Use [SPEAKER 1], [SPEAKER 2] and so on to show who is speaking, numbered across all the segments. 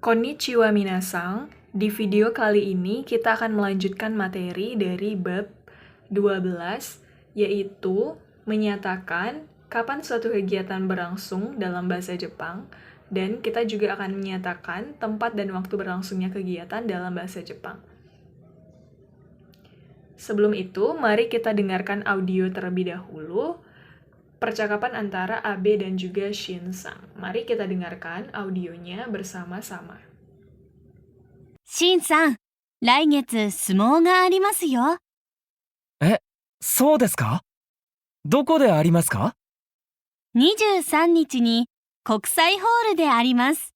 [SPEAKER 1] Konnichiwa minasang, di video kali ini kita akan melanjutkan materi dari bab 12, yaitu menyatakan kapan suatu kegiatan berlangsung dalam bahasa Jepang, dan kita juga akan menyatakan tempat dan waktu berlangsungnya kegiatan dalam bahasa Jepang. Sebelum itu, mari kita dengarkan audio terlebih dahulu, percakapan antara Abe dan juga Shin-sang. Mari kita dengarkan audionya bersama-sama.
[SPEAKER 2] シンさん、来月相撲がありますよ。
[SPEAKER 3] そうですか？どこでありますか？
[SPEAKER 2] 23日に国際ホールであります。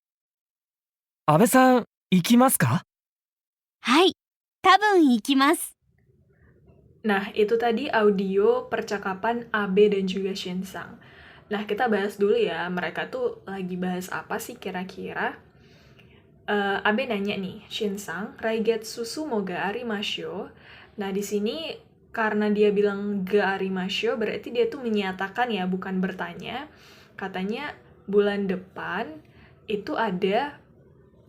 [SPEAKER 3] 安倍さん、行きますか？
[SPEAKER 2] はい、多分行きます。
[SPEAKER 1] Nah, itu tadi audio percakapan Abe dan juga Shin-sang. Nah, kita bahas dulu ya, mereka tuh lagi bahas apa sih kira-kira? Abe nanya nih, Shin-sang, Raigetsu sumo ga arimashou. Nah, di sini karena dia bilang ga arimashou, berarti dia tuh menyatakan ya, bukan bertanya. Katanya bulan depan itu ada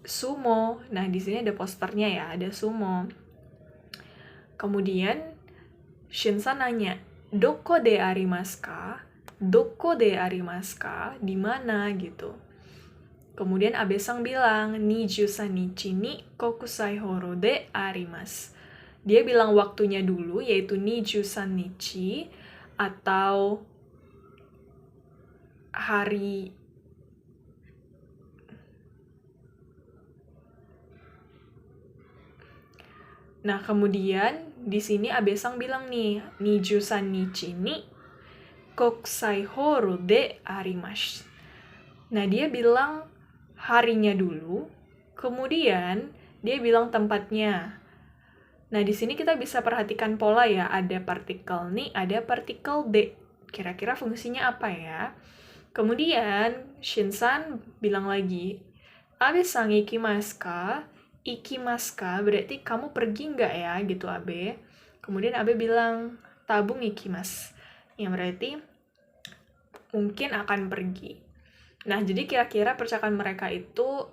[SPEAKER 1] sumo. Nah, di sini ada posternya ya, ada sumo. Kemudian Shin-san nanya, doko de arimasu ka? Doko de arimasu ka? Di mana gitu. Kemudian Abe-sang bilang, 23 nichi ni kokusai horo de arimasu. Dia bilang waktunya dulu, yaitu 23 nichi, atau hari Nah, kemudian di sini Abe-sang bilang nih, 23 nichi ni kokusai horo de arimasu. Nah, dia bilang harinya dulu, kemudian dia bilang tempatnya. Nah, di sini kita bisa perhatikan pola ya, ada partikel ni, ada partikel de. Kira-kira fungsinya apa ya? Kemudian Shin-san bilang lagi, Abe-san ikimasu ka? Ikimasu ka berarti kamu pergi nggak ya, gitu Abe. Kemudian Abe bilang, tabung ikimasu. Yang berarti mungkin akan pergi. Nah, jadi kira-kira percakapan mereka itu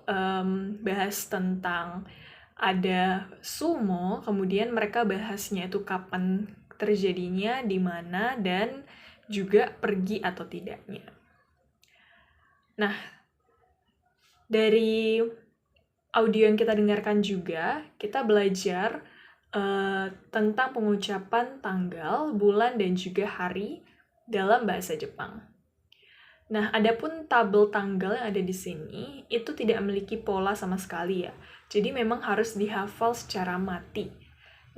[SPEAKER 1] bahas tentang ada sumo, kemudian mereka bahasnya itu kapan terjadinya, di mana, dan juga pergi atau tidaknya. Nah, dari audio yang kita dengarkan juga, kita belajar tentang pengucapan tanggal, bulan, dan juga hari dalam bahasa Jepang. Nah, adapun tabel tanggal yang ada di sini, itu tidak memiliki pola sama sekali ya. Jadi memang harus dihafal secara mati.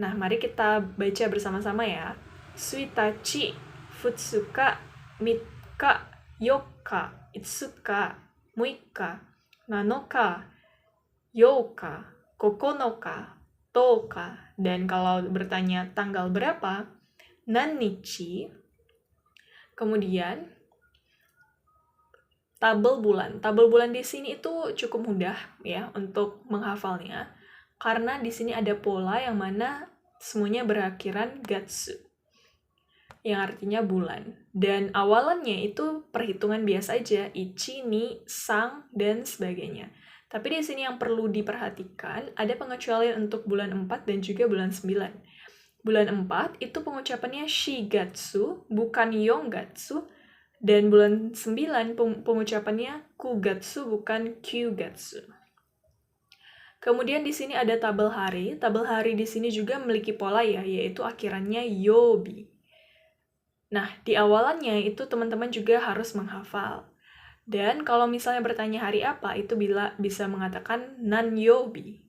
[SPEAKER 1] Nah, mari kita baca bersama-sama ya. Suitachi, futsuka, mitka, yoka, itsuka, muika, nanoka, youka, kokonoka, toka. Dan kalau bertanya tanggal berapa, nannichi. Kemudian tabel bulan. Tabel bulan di sini itu cukup mudah ya untuk menghafalnya. Karena di sini ada pola yang mana semuanya berakhiran gatsu. Yang artinya bulan. Dan awalannya itu perhitungan biasa aja. Ichi, ni, sang, dan sebagainya. Tapi di sini yang perlu diperhatikan, ada pengecualian untuk bulan 4 dan juga bulan 9. Bulan 4 itu pengucapannya shigatsu, bukan yongatsu. Dan bulan 9 pengucapannya kugatsu bukan kyugatsu. Kemudian di sini ada tabel hari. Tabel hari di sini juga memiliki pola ya, yaitu akhirannya yobi. Nah, di awalannya itu teman-teman juga harus menghafal. Dan kalau misalnya bertanya hari apa, itu bisa mengatakan nan yobi.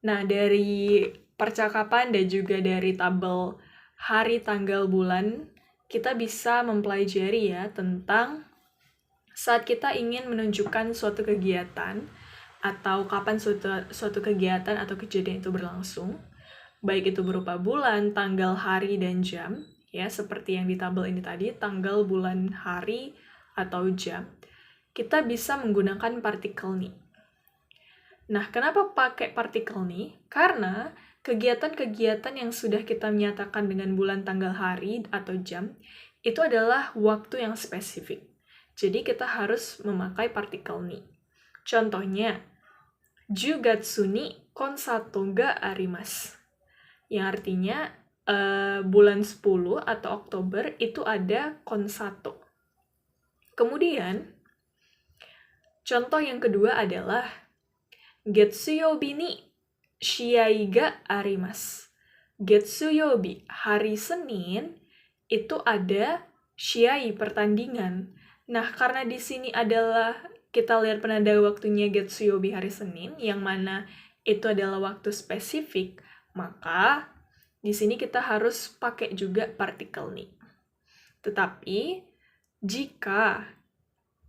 [SPEAKER 1] Nah, dari percakapan dan juga dari tabel hari, tanggal, bulan, kita bisa mempelajari ya tentang saat kita ingin menunjukkan suatu kegiatan atau kapan suatu kegiatan atau kejadian itu berlangsung, baik itu berupa bulan, tanggal, hari, dan jam, ya seperti yang di tabel ini tadi, tanggal, bulan, hari, atau jam, kita bisa menggunakan partikel ni. Nah, kenapa pakai partikel ni? Karena kegiatan-kegiatan yang sudah kita menyatakan dengan bulan, tanggal, hari, atau jam, itu adalah waktu yang spesifik. Jadi kita harus memakai partikel ni. Contohnya, 10月にコンサートがあります。Yang artinya bulan 10 atau Oktober itu ada konsato. Kemudian, contoh yang kedua adalah Getsuyobi ni shiai ga arimasu. Getsuyobi, hari Senin, itu ada shiai, pertandingan. Nah, karena di sini adalah kita lihat penanda waktunya Getsuyobi hari Senin, yang mana itu adalah waktu spesifik, maka di sini kita harus pakai juga partikel ni. Tetapi, jika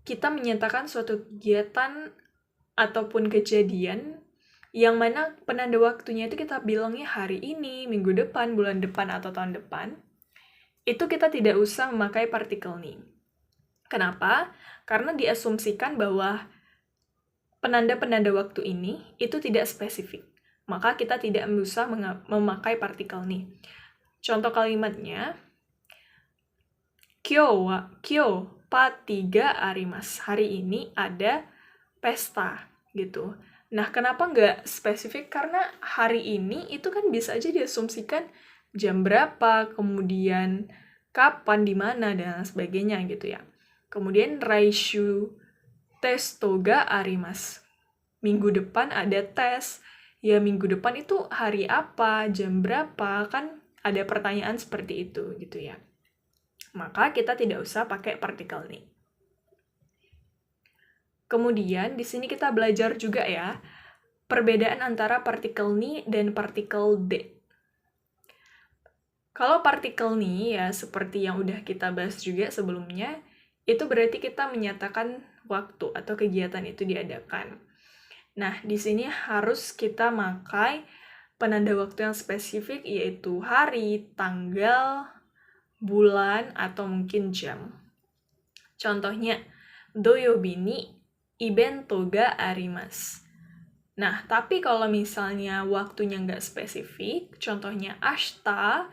[SPEAKER 1] kita menyatakan suatu kegiatan ataupun kejadian yang mana penanda waktunya itu kita bilangnya hari ini, minggu depan, bulan depan, atau tahun depan, itu kita tidak usah memakai partikel ni. Kenapa? Karena diasumsikan bahwa penanda-penanda waktu ini itu tidak spesifik. Maka kita tidak usah memakai partikel ni. Contoh kalimatnya, Kyo pa 3 arimasu. Hari ini ada pesta, gitu. Nah, kenapa nggak spesifik? Karena hari ini itu kan bisa aja diasumsikan jam berapa, kemudian kapan, di mana, dan sebagainya, gitu ya. Kemudian, raishu testo ga arimasu. Minggu depan ada tes. Ya, minggu depan itu hari apa, jam berapa, kan ada pertanyaan seperti itu, gitu ya. Maka kita tidak usah pakai partikel ni. Kemudian, di sini kita belajar juga ya, perbedaan antara partikel ni dan partikel de. Kalau partikel ni, ya seperti yang udah kita bahas juga sebelumnya, itu berarti kita menyatakan waktu atau kegiatan itu diadakan. Nah, di sini harus kita pakai penanda waktu yang spesifik, yaitu hari, tanggal, bulan, atau mungkin jam. Contohnya, doyobi ni ibento ga arimasu. Nah, tapi kalau misalnya waktunya nggak spesifik, contohnya ashita,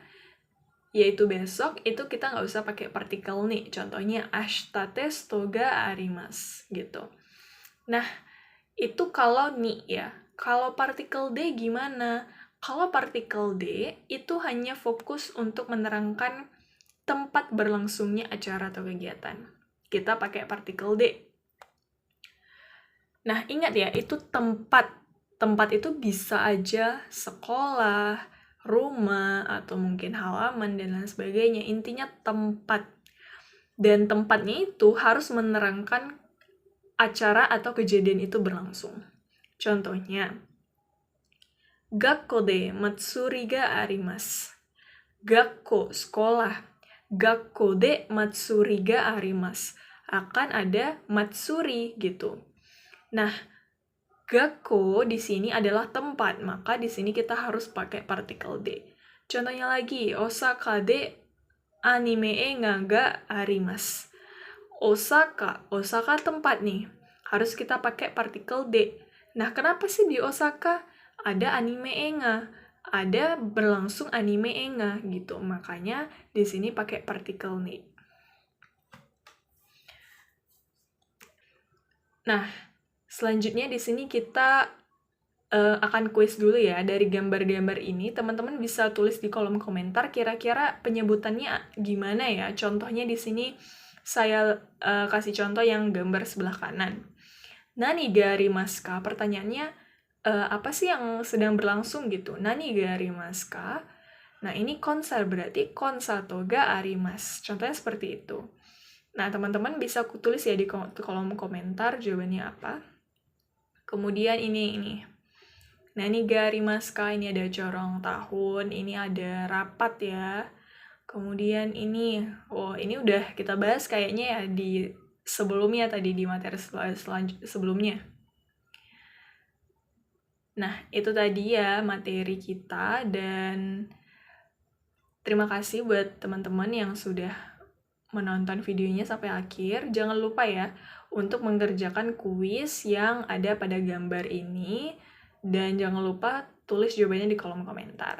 [SPEAKER 1] yaitu besok, itu kita nggak usah pakai partikel ni. Contohnya, ashita testo ga arimasu, gitu. Nah, itu kalau ni ya. Kalau partikel D gimana? Kalau partikel D itu hanya fokus untuk menerangkan tempat berlangsungnya acara atau kegiatan. Kita pakai partikel D. Nah, ingat ya, itu tempat. Tempat itu bisa aja sekolah, rumah, atau mungkin halaman, dan lain sebagainya. Intinya tempat. Dan tempatnya itu harus menerangkan acara atau kejadian itu berlangsung. Contohnya, Gakko de matsuri ga arimasu. Gakko, sekolah. Gakko de matsuri ga arimasu. Akan ada matsuri, gitu. Nah, Gakko di sini adalah tempat, maka di sini kita harus pakai partikel de. Contohnya lagi, Osaka de anime enga ga arimasu. Osaka tempat nih, harus kita pakai partikel D. Nah, kenapa sih di Osaka ada anime enga? Ada berlangsung anime enga, gitu. Makanya di sini pakai partikel ni. Nah, selanjutnya di sini kita akan kuis dulu ya. Dari gambar-gambar ini, teman-teman bisa tulis di kolom komentar kira-kira penyebutannya gimana ya. Contohnya di sini saya kasih contoh yang gambar sebelah kanan. Nani ga arimasu ka? Pertanyaannya, apa sih yang sedang berlangsung gitu? Nani ga arimasu ka? Nah, ini konser, berarti konsato ga arimasu. Contohnya seperti itu. Nah, teman-teman bisa tulis ya di kolom komentar jawabannya apa. Kemudian ini. Nani ga arimasu ka? Ini ada corong tahun, ini ada rapat ya. Kemudian ini udah kita bahas kayaknya ya di sebelumnya tadi, di materi sebelumnya. Nah, itu tadi ya materi kita, dan terima kasih buat teman-teman yang sudah menonton videonya sampai akhir. Jangan lupa ya untuk mengerjakan kuis yang ada pada gambar ini, dan jangan lupa tulis jawabannya di kolom komentar.